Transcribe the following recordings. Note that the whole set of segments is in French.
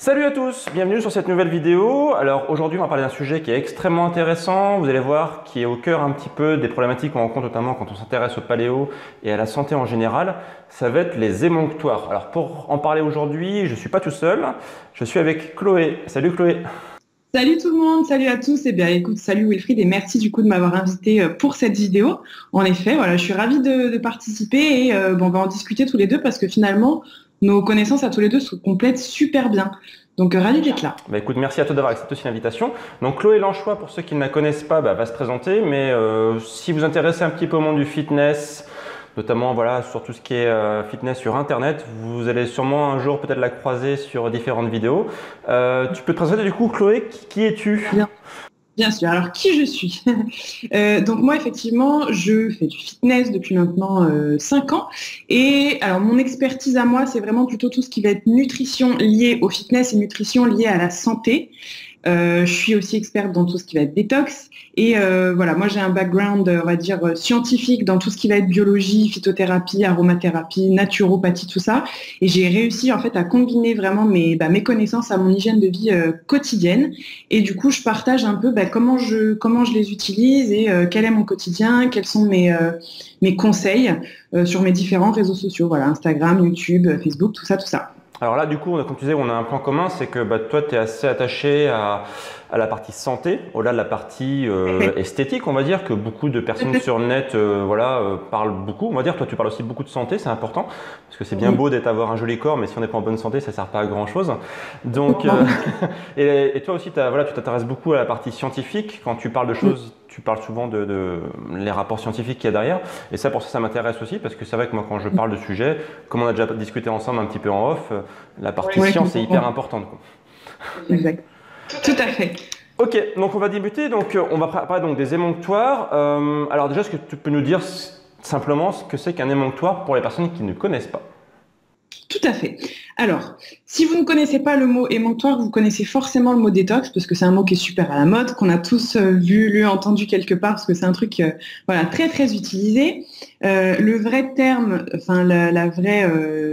Salut à tous, bienvenue sur cette nouvelle vidéo. Alors aujourd'hui on va parler d'un sujet qui est extrêmement intéressant, vous allez voir, qui est au cœur un petit peu des problématiques qu'on rencontre notamment quand on s'intéresse au paléo et à la santé en général. Ça va être les émonctoires. Alors pour en parler aujourd'hui, je ne suis pas tout seul, je suis avec Chloé. Salut Chloé. Salut tout le monde, salut à tous. Eh bien, écoute, salut Wilfried et merci du coup de m'avoir invité pour cette vidéo. En effet, voilà, je suis ravie de participer et on va en discuter tous les deux parce que finalement, nos connaissances à tous les deux se complètent super bien. Donc, ravie d'être là. Bah écoute, merci à toi d'avoir accepté aussi l'invitation. Donc Chloé Lanchois, pour ceux qui ne la connaissent pas, va se présenter, mais si vous intéressez un petit peu au monde du fitness, notamment voilà, sur tout ce qui est fitness sur Internet, vous allez sûrement un jour peut-être la croiser sur différentes vidéos. Tu peux te présenter du coup, Chloé, qui es-tu? Bien. Bien sûr. Alors, qui je suis? Donc moi, effectivement, je fais du fitness depuis maintenant 5 ans. Et alors, mon expertise à moi, c'est vraiment plutôt tout ce qui va être nutrition liée au fitness et nutrition liée à la santé. Je suis aussi experte dans tout ce qui va être détox. Et voilà, moi j'ai un background, on va dire, scientifique dans tout ce qui va être biologie, phytothérapie, aromathérapie, naturopathie, tout ça. Et j'ai réussi en fait à combiner vraiment mes connaissances à mon hygiène de vie quotidienne. Et du coup, je partage un peu comment je les utilise et quel est mon quotidien, quels sont mes conseils sur mes différents réseaux sociaux, voilà, Instagram, YouTube, Facebook, tout ça, tout ça. Alors là, du coup, comme tu disais, on a un point commun, c'est que toi, tu es assez attaché à la partie santé, au-delà de la partie esthétique, on va dire, que beaucoup de personnes sur le net parlent beaucoup. On va dire, toi, tu parles aussi beaucoup de santé, c'est important, parce que c'est bien beau d'avoir un joli corps, mais si on n'est pas en bonne santé, ça ne sert pas à grand-chose. Donc, et toi aussi, tu t'intéresses beaucoup à la partie scientifique. Quand tu parles de choses, tu parles souvent de les rapports scientifiques qu'il y a derrière. Et ça, pour ça m'intéresse aussi, parce que c'est vrai que moi, quand je parle de sujet, comme on a déjà discuté ensemble un petit peu en off, la partie science est hyper importante, quoi. Exact. Tout à fait. Ok, donc on va débuter. Donc on va parler donc des émonctoires. Alors déjà, est-ce que tu peux nous dire simplement ce que c'est qu'un émonctoire pour les personnes qui ne connaissent pas? Tout à fait. Alors, si vous ne connaissez pas le mot émonctoire, vous connaissez forcément le mot détox, parce que c'est un mot qui est super à la mode, qu'on a tous vu, lu, entendu quelque part, parce que c'est un truc voilà, très, très utilisé. Le vrai terme, enfin la vraie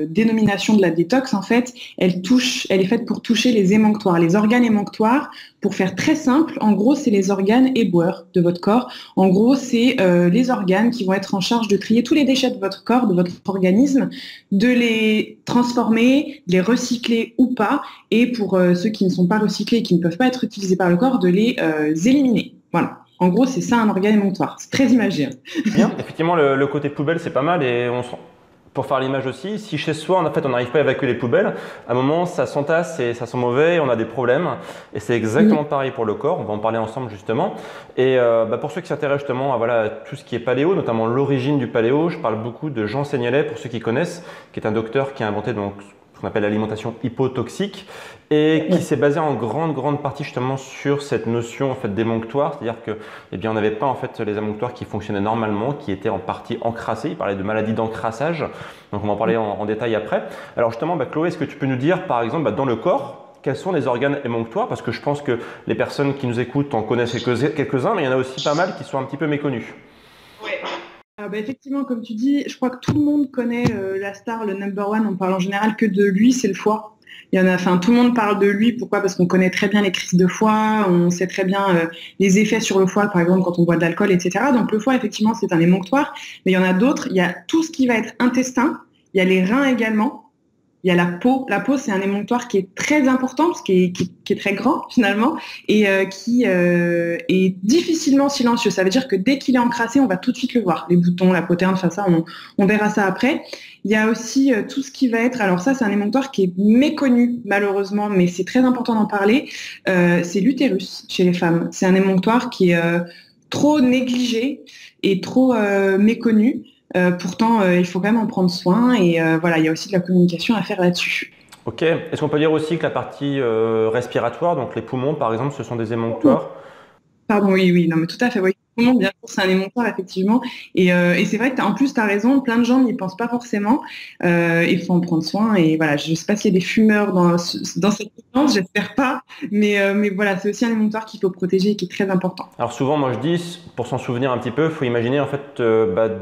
dénomination de la détox, en fait, elle est faite pour toucher les émonctoires, les organes émonctoires. Pour faire très simple, en gros, c'est les organes éboueurs de votre corps. En gros, c'est les organes qui vont être en charge de trier tous les déchets de votre corps, de votre organisme, de les transformer, de les recycler ou pas, et pour ceux qui ne sont pas recyclés et qui ne peuvent pas être utilisés par le corps, de les éliminer. Voilà. En gros, c'est ça un organe émonctoire. C'est très imagé. Bien, effectivement, le côté poubelle, c'est pas mal et pour faire l'image aussi, si chez soi, en fait, on n'arrive pas à évacuer les poubelles, à un moment, ça s'entasse et ça sent mauvais et on a des problèmes. Et c'est exactement pareil pour le corps. On va en parler ensemble justement. Et pour ceux qui s'intéressent justement à tout ce qui est paléo, notamment l'origine du paléo, je parle beaucoup de Jean Seignelay, pour ceux qui connaissent, qui est un docteur qui a inventé donc ce qu'on appelle l'alimentation hypotoxique et qui s'est basé en grande partie justement sur cette notion en fait d'émonctoire, c'est-à-dire que on n'avait pas en fait les émonctoires qui fonctionnaient normalement, qui étaient en partie encrassés. Il parlait de maladies d'encrassage, donc on va en parler en détail après. Alors justement, Chloé, est-ce que tu peux nous dire par exemple dans le corps quels sont les organes émonctoires? Parce que je pense que les personnes qui nous écoutent en connaissent quelques-uns, mais il y en a aussi pas mal qui sont un petit peu méconnus. Effectivement, comme tu dis, je crois que tout le monde connaît la star, le number one. On parle en général que de lui, c'est le foie. Il y en a, enfin, tout le monde parle de lui. Pourquoi? Parce qu'on connaît très bien les crises de foie, on sait très bien les effets sur le foie, par exemple, quand on boit de l'alcool, etc. Donc, le foie, effectivement, c'est un émonctoire. Mais il y en a d'autres. Il y a tout ce qui va être intestin. Il y a les reins également. Il y a la peau. La peau, c'est un émonctoire qui est très important, parce qui est très grand finalement, et qui est difficilement silencieux. Ça veut dire que dès qu'il est encrassé, on va tout de suite le voir. Les boutons, la poterne, enfin ça, on verra ça après. Il y a aussi tout ce qui va être, alors ça, c'est un émonctoire qui est méconnu malheureusement, mais c'est très important d'en parler. C'est l'utérus chez les femmes. C'est un émonctoire qui est trop négligé et trop méconnu. Pourtant, il faut quand même en prendre soin et voilà, il y a aussi de la communication à faire là-dessus. Ok. Est-ce qu'on peut dire aussi que la partie respiratoire, donc les poumons par exemple, ce sont des émonctoires? Pardon, oui, non, mais tout à fait, oui. Bien sûr, c'est un émonctoire, effectivement. Et c'est vrai que en plus, tu as raison, plein de gens n'y pensent pas forcément. Il faut en prendre soin. Et voilà, je ne sais pas s'il y a des fumeurs dans cette séquence, j'espère pas. Mais voilà, c'est aussi un émonctoire qu'il faut protéger et qui est très important. Alors souvent, moi je dis, pour s'en souvenir un petit peu, il faut imaginer en fait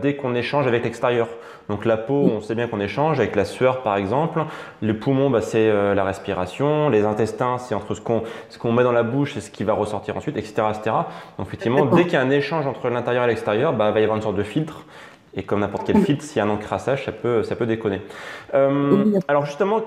dès qu'on échange avec l'extérieur. Donc la peau, on sait bien qu'on échange avec la sueur par exemple. Le poumon, c'est la respiration. Les intestins, c'est entre ce qu'on met dans la bouche et ce qui va ressortir ensuite, etc., etc. Donc effectivement, dès qu'il y a un échange entre l'intérieur et l'extérieur, il va y avoir une sorte de filtre. Et comme n'importe quel filtre, s'il y a un encrassage, ça peut déconner. Alors justement,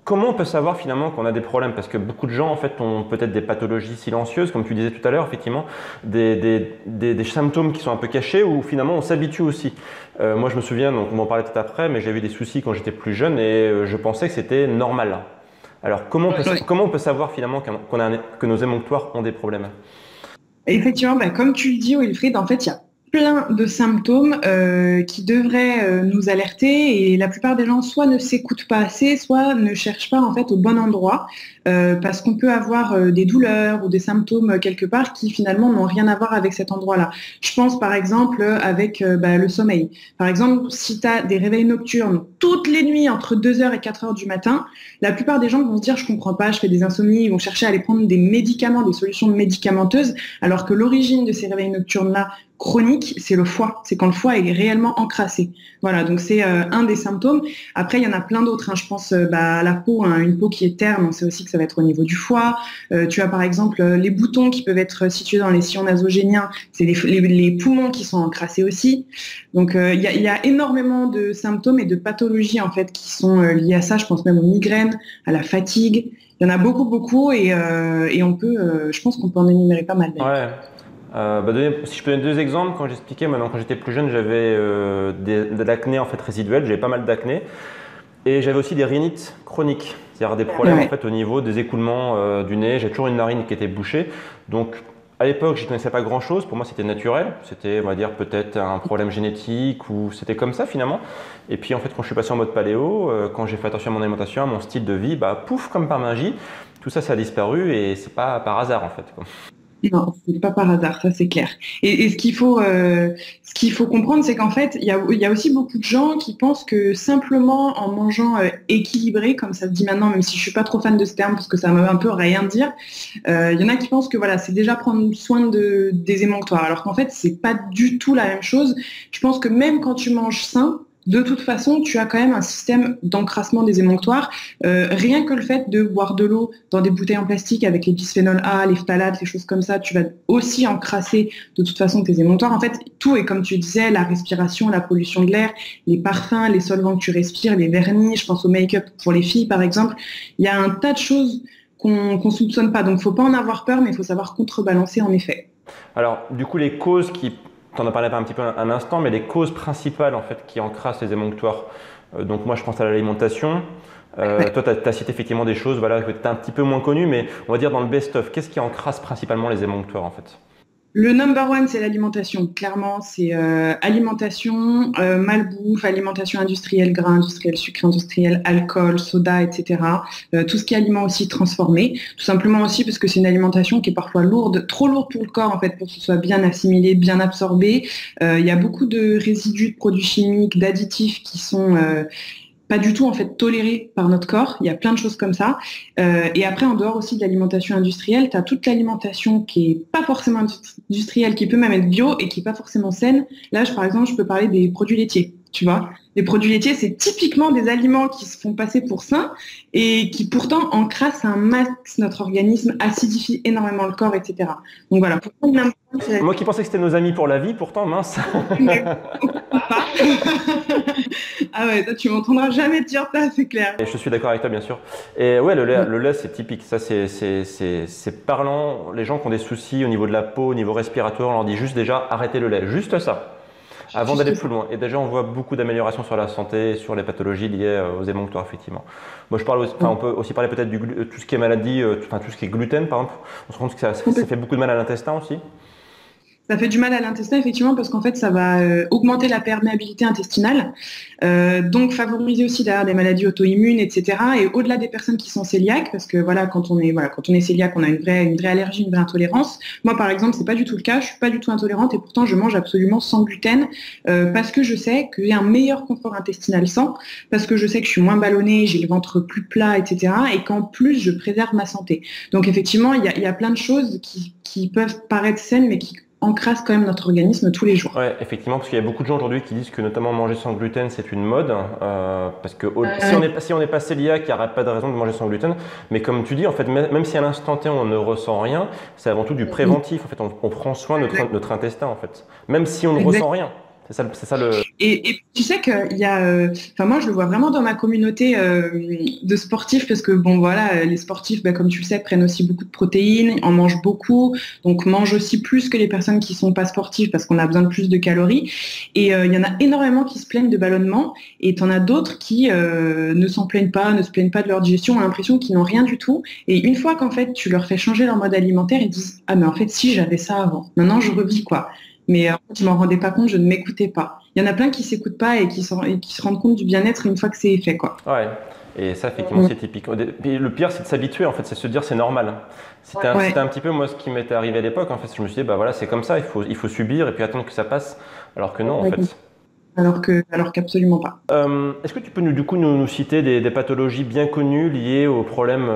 comment on peut savoir finalement qu'on a des problèmes? Parce que beaucoup de gens en fait ont peut-être des pathologies silencieuses, comme tu disais tout à l'heure, effectivement, des symptômes qui sont un peu cachés ou finalement on s'habitue aussi. Moi je me souviens, donc on va en parler peut-être après, mais j'avais eu des soucis quand j'étais plus jeune et je pensais que c'était normal. Alors comment on peut savoir finalement que nos émonctoires ont des problèmes? Effectivement, comme tu le dis, Wilfried, en fait, il y a plein de symptômes qui devraient nous alerter et la plupart des gens soit ne s'écoutent pas assez, soit ne cherchent pas en fait au bon endroit parce qu'on peut avoir des douleurs ou des symptômes quelque part qui finalement n'ont rien à voir avec cet endroit-là. Je pense par exemple avec le sommeil. Par exemple, si tu as des réveils nocturnes toutes les nuits entre 2 heures et 4 heures du matin, la plupart des gens vont se dire je comprends pas, je fais des insomnies, ils vont chercher à aller prendre des médicaments, des solutions médicamenteuses, alors que l'origine de ces réveils nocturnes-là chronique, c'est le foie. C'est quand le foie est réellement encrassé. Voilà, donc c'est un des symptômes. Après, il y en a plein d'autres. Je pense à la peau, une peau qui est terne, on sait aussi que ça va être au niveau du foie. Tu as par exemple les boutons qui peuvent être situés dans les sillons nasogéniens. C'est les poumons qui sont encrassés aussi. Donc il y a énormément de symptômes et de pathologies en fait qui sont liées à ça. Je pense même aux migraines, à la fatigue. Il y en a beaucoup, beaucoup et on peut, je pense qu'on peut en énumérer pas mal. Ouais. Si je peux donner deux exemples, quand j'expliquais, maintenant quand j'étais plus jeune, j'avais de l'acné en fait résiduelle, j'avais pas mal d'acné, et j'avais aussi des rhinites chroniques, c'est-à-dire des problèmes en fait au niveau des écoulements du nez. J'ai toujours une narine qui était bouchée, donc à l'époque je ne connaissais pas grand-chose. Pour moi c'était naturel, c'était on va dire peut-être un problème génétique ou c'était comme ça finalement. Et puis en fait quand je suis passé en mode paléo, quand j'ai fait attention à mon alimentation, à mon style de vie, pouf comme par magie, tout ça ça a disparu et c'est pas par hasard en fait, quoi. Non, c'est pas par hasard, ça c'est clair. Et ce qu'il faut comprendre, c'est qu'en fait, il y a aussi beaucoup de gens qui pensent que simplement en mangeant équilibré, comme ça se dit maintenant, même si je suis pas trop fan de ce terme parce que ça me veut un peu rien dire, il y en a qui pensent que voilà, c'est déjà prendre soin des émonctoires, alors qu'en fait, c'est pas du tout la même chose. Je pense que même quand tu manges sain, de toute façon, tu as quand même un système d'encrassement des émonctoires. Rien que le fait de boire de l'eau dans des bouteilles en plastique avec les bisphénols A, les phtalates, les choses comme ça, tu vas aussi encrasser de toute façon tes émonctoires. En fait, tout est comme tu disais, la respiration, la pollution de l'air, les parfums, les solvants que tu respires, les vernis, je pense au make-up pour les filles par exemple. Il y a un tas de choses qu'on soupçonne pas. Donc, il faut pas en avoir peur, mais il faut savoir contrebalancer en effet. Alors, du coup, les causes qui, tu en as parlé un petit peu un instant, mais les causes principales en fait qui encrassent les émonctoires. Donc moi, je pense à l'alimentation. Toi, tu as cité effectivement des choses voilà, que tu as un petit peu moins connues, mais on va dire dans le best-of, qu'est-ce qui encrasse principalement les émonctoires en fait? Le number one, c'est l'alimentation. Clairement, c'est alimentation, malbouffe, alimentation industrielle, gras industriel, sucre industriel, alcool, soda, etc. Tout ce qui est aliment aussi transformé. Tout simplement aussi parce que c'est une alimentation qui est parfois lourde, trop lourde pour le corps en fait, pour que ce soit bien assimilé, bien absorbé. Il y a beaucoup de résidus de produits chimiques, d'additifs qui sont pas du tout en fait toléré par notre corps. Il y a plein de choses comme ça. Et après, en dehors aussi de l'alimentation industrielle, tu as toute l'alimentation qui est pas forcément industrielle, qui peut même être bio et qui est pas forcément saine. Là, par exemple, je peux parler des produits laitiers. Tu vois, les produits laitiers, c'est typiquement des aliments qui se font passer pour sains et qui pourtant encrassent un max notre organisme, acidifient énormément le corps, etc. Donc voilà. Moi qui pensais que c'était nos amis pour la vie, pourtant mince. Ah ouais, toi, tu m'entendras jamais dire ça, c'est clair. Et je suis d'accord avec toi, bien sûr. Et ouais, le lait c'est typique. Ça, c'est parlant. Les gens qui ont des soucis au niveau de la peau, au niveau respiratoire, on leur dit juste déjà arrêtez le lait. Juste ça. Avant d'aller plus loin. Et déjà, on voit beaucoup d'améliorations sur la santé, sur les pathologies liées aux émonctoires, effectivement. Moi, on peut aussi parler peut-être de tout ce qui est maladie, tout ce qui est gluten, par exemple. On se rend compte que ça fait beaucoup de mal à l'intestin aussi. Ça fait du mal à l'intestin, effectivement, parce qu'en fait, ça va augmenter la perméabilité intestinale, donc favoriser aussi d'ailleurs des maladies auto-immunes, etc. Et au-delà des personnes qui sont cœliaques, parce que quand on est cœliaque, on a une vraie allergie, une vraie intolérance. Moi, par exemple, c'est pas du tout le cas. Je suis pas du tout intolérante et pourtant, je mange absolument sans gluten parce que je sais que j'ai un meilleur confort intestinal sans, parce que je sais que je suis moins ballonnée, j'ai le ventre plus plat, etc. Et qu'en plus, je préserve ma santé. Donc, effectivement, il y a plein de choses qui peuvent paraître saines, mais qui encrasse quand même notre organisme tous les jours. Ouais, effectivement, parce qu'il y a beaucoup de gens aujourd'hui qui disent que notamment manger sans gluten c'est une mode, parce que si on n'est pas cœliaque, il n'y aurait pas de raison de manger sans gluten. Mais comme tu dis, en fait, même si à l'instant T on ne ressent rien, c'est avant tout du préventif. En fait, on prend soin de notre intestin, en fait, même si on ne ressent rien. C'est ça le. Et tu sais qu'il y a, moi je le vois vraiment dans ma communauté de sportifs parce que bon voilà, les sportifs, comme tu le sais, prennent aussi beaucoup de protéines, en mangent beaucoup, donc mangent aussi plus que les personnes qui sont pas sportives parce qu'on a besoin de plus de calories. Et il y en a énormément qui se plaignent de ballonnement et t'en as d'autres qui ne s'en plaignent pas, ne se plaignent pas de leur digestion, ont l'impression qu'ils n'ont rien du tout. Et une fois qu'en fait tu leur fais changer leur mode alimentaire, ils disent ah mais en fait si j'avais ça avant, maintenant je revis quoi. Mais en fait, je m'en rendais pas compte, je ne m'écoutais pas. Il y en a plein qui s'écoutent pas et qui se rendent compte du bien-être une fois que c'est fait, quoi. Ouais. Et ça, effectivement, c'est typique. Et le pire, c'est de s'habituer, en fait, c'est de se dire c'est normal. C'était un petit peu moi ce qui m'était arrivé à l'époque. En fait, je me suis dit voilà, c'est comme ça, il faut subir et puis attendre que ça passe. Alors que non, en fait. Alors qu'absolument pas. Est-ce que tu peux nous citer des pathologies bien connues liées aux problèmes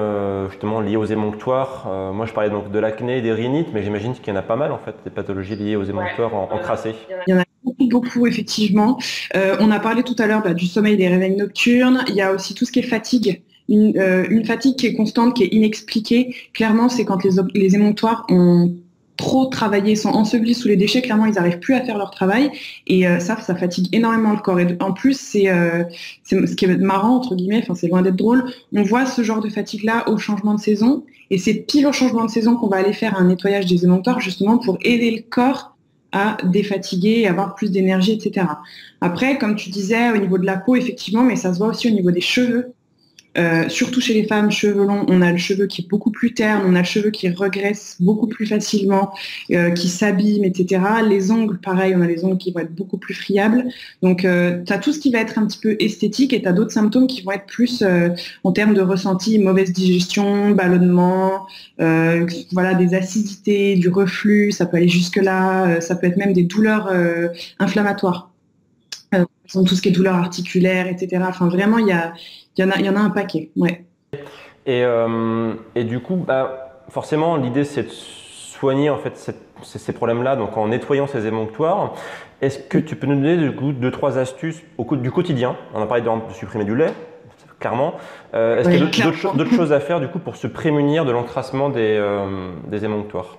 justement liés aux émonctoires? Moi je parlais donc de l'acné, des rhinites, mais j'imagine qu'il y en a pas mal en fait, des pathologies liées aux émonctoires encrassés. Il y en a beaucoup effectivement. On a parlé tout à l'heure du sommeil, des réveils nocturnes. Il y a aussi tout ce qui est fatigue. Une fatigue qui est constante, qui est inexpliquée. Clairement, c'est quand les émonctoires ont trop travaillé, sont ensevelis sous les déchets, clairement ils n'arrivent plus à faire leur travail et ça fatigue énormément le corps. Et en plus, c'est ce qui est marrant, entre guillemets, c'est loin d'être drôle, on voit ce genre de fatigue-là au changement de saison et c'est pile au changement de saison qu'on va aller faire un nettoyage des émonctoires justement pour aider le corps à défatiguer, avoir plus d'énergie, etc. Après, comme tu disais, au niveau de la peau, effectivement, mais ça se voit aussi au niveau des cheveux. Surtout chez les femmes, cheveux longs, on a le cheveu qui est beaucoup plus terne, on a le cheveu qui regraisse beaucoup plus facilement, qui s'abîme, etc. Les ongles, pareil, on a les ongles qui vont être beaucoup plus friables. Donc, tu as tout ce qui va être un petit peu esthétique et tu as d'autres symptômes qui vont être plus en termes de ressenti, mauvaise digestion, ballonnement, des acidités, du reflux, ça peut aller jusque-là, ça peut être même des douleurs inflammatoires. Tout ce qui est douleurs articulaires, etc. Enfin, vraiment, il y en a un paquet. Ouais. Et du coup, forcément, l'idée, c'est de soigner en fait ces problèmes-là, donc en nettoyant ces émonctoires. Est-ce que tu peux nous donner du coup 2-3 astuces du quotidien? On a parlé de supprimer du lait, clairement. Est-ce qu'il y a d'autres choses à faire du coup pour se prémunir de l'encrassement des émonctoires?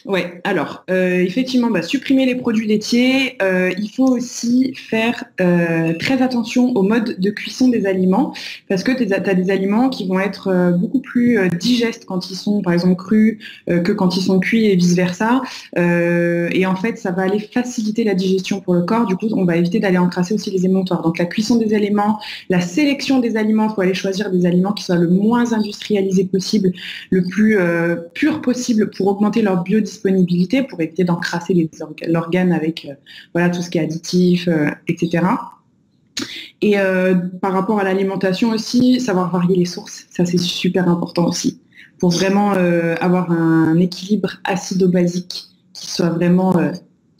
Ouais, alors effectivement, supprimer les produits laitiers. Il faut aussi faire très attention au mode de cuisson des aliments parce que tu as des aliments qui vont être beaucoup plus digestes quand ils sont par exemple crus que quand ils sont cuits et vice-versa. Et en fait, ça va aller faciliter la digestion pour le corps. Du coup, on va éviter d'aller encrasser aussi les émonctoires. Donc la cuisson des aliments, la sélection des aliments, il faut aller choisir des aliments qui soient le moins industrialisés possible, le plus pur possible pour augmenter leur biodisponibilité, pour éviter d'encrasser l'organe avec tout ce qui est additif, etc. Et par rapport à l'alimentation aussi, savoir varier les sources, ça c'est super important aussi, pour vraiment avoir un équilibre acido-basique qui soit vraiment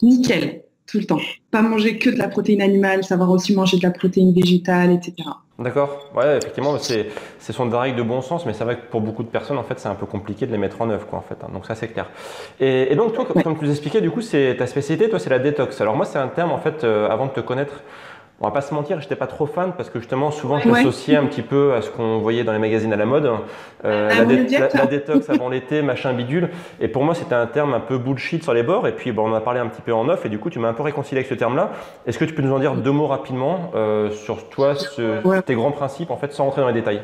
nickel tout le temps. Pas manger que de la protéine animale, savoir aussi manger de la protéine végétale, etc. D'accord, ouais, effectivement, ce sont des règles de bon sens, mais c'est vrai que pour beaucoup de personnes, en fait, c'est un peu compliqué de les mettre en œuvre, quoi, en fait. Donc ça, c'est clair. Et donc, toi, comme tu nous expliquais, du coup, c'est ta spécialité, toi, c'est la détox. Alors moi, c'est un terme, en fait, avant de te connaître, on va pas se mentir, j'étais pas trop fan parce que justement, souvent, je l'associais un petit peu à ce qu'on voyait dans les magazines à la mode. La détox avant l'été, machin bidule. Et pour moi, c'était un terme un peu bullshit sur les bords. Et puis, on en a parlé un petit peu en off. Et du coup, tu m'as un peu réconcilié avec ce terme-là. Est-ce que tu peux nous en dire 2 mots rapidement sur toi, tes grands principes, en fait, sans rentrer dans les détails?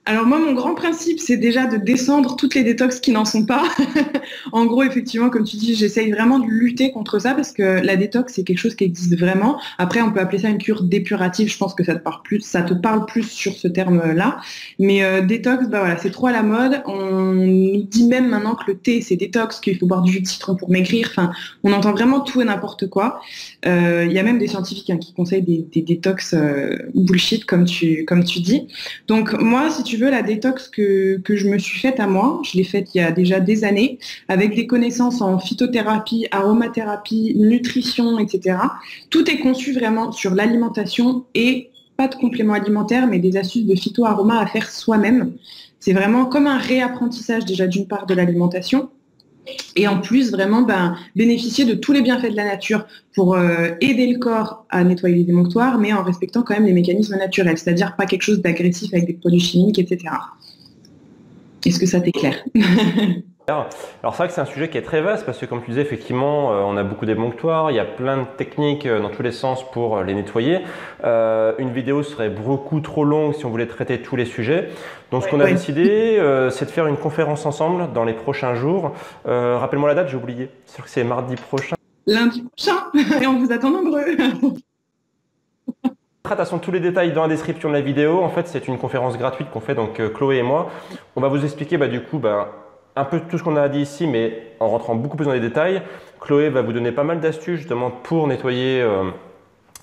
Alors moi, mon grand principe, c'est déjà de descendre toutes les détox qui n'en sont pas. En gros, effectivement, comme tu dis, j'essaye vraiment de lutter contre ça parce que la détox, c'est quelque chose qui existe vraiment. Après, on peut appeler ça une cure dépurative. Je pense que ça te parle plus sur ce terme-là. Mais détox, bah voilà, c'est trop à la mode. On nous dit même maintenant que le thé, c'est détox, qu'il faut boire du jus de citron pour maigrir. Enfin, on entend vraiment tout et n'importe quoi. Il y a même des scientifiques qui conseillent des détox bullshit, comme tu dis. Donc moi, si tu veux, la détox que je me suis faite à moi, je l'ai faite il y a déjà des années, avec des connaissances en phytothérapie, aromathérapie, nutrition, etc. Tout est conçu vraiment sur l'alimentation et pas de compléments alimentaires, mais des astuces de phyto-aroma à faire soi-même. C'est vraiment comme un réapprentissage déjà d'une part de l'alimentation, et en plus, vraiment, bénéficier de tous les bienfaits de la nature pour aider le corps à nettoyer les émonctoires, mais en respectant quand même les mécanismes naturels, c'est-à-dire pas quelque chose d'agressif avec des produits chimiques, etc. Est-ce que ça t'éclaire? Alors c'est vrai que c'est un sujet qui est très vaste parce que comme tu disais, effectivement, on a beaucoup d'émonctoires, il y a plein de techniques dans tous les sens pour les nettoyer. Une vidéo serait beaucoup trop longue si on voulait traiter tous les sujets. Donc ce qu'on a décidé, c'est de faire une conférence ensemble dans les prochains jours. Rappelle-moi la date, j'ai oublié. C'est sûr que c'est mardi prochain. Lundi prochain, et on vous attend nombreux. De toute façon, tous les détails dans la description de la vidéo. En fait, c'est une conférence gratuite qu'on fait, donc Chloé et moi. On va vous expliquer du coup un peu tout ce qu'on a dit ici, mais en rentrant beaucoup plus dans les détails. Chloé va vous donner pas mal d'astuces justement pour nettoyer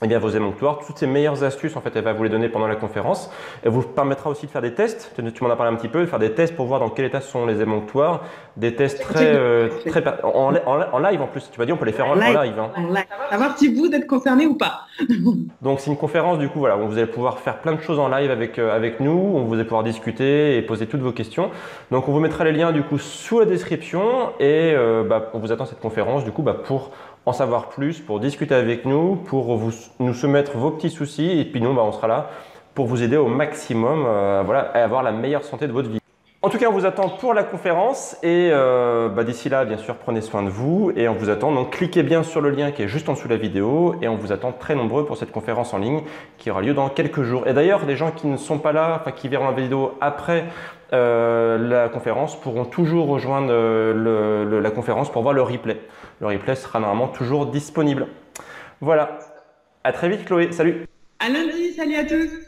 vos émonctoires. Toutes ces meilleures astuces, en fait, elle va vous les donner pendant la conférence. Elle vous permettra aussi de faire des tests. Tu m'en as parlé un petit peu, de faire des tests pour voir dans quel état sont les émonctoires. Des tests en live en plus. Tu vas dire, on peut les faire en live. Hein. Savoir si vous êtes concerné ou pas. Donc c'est une conférence du coup où vous allez pouvoir faire plein de choses en live avec nous, où vous allez pouvoir discuter et poser toutes vos questions. Donc on vous mettra les liens du coup sous la description et on vous attend cette conférence du coup pour en savoir plus, pour discuter avec nous, pour nous soumettre vos petits soucis et puis nous on sera là pour vous aider au maximum à avoir la meilleure santé de votre vie. En tout cas, on vous attend pour la conférence et d'ici là, bien sûr, prenez soin de vous et on vous attend. Donc, cliquez bien sur le lien qui est juste en dessous de la vidéo et on vous attend très nombreux pour cette conférence en ligne qui aura lieu dans quelques jours. Et d'ailleurs, les gens qui ne sont pas là, qui verront la vidéo après la conférence pourront toujours rejoindre la conférence pour voir le replay. Le replay sera normalement toujours disponible. Voilà. À très vite, Chloé. Salut. À lundi. Salut à tous.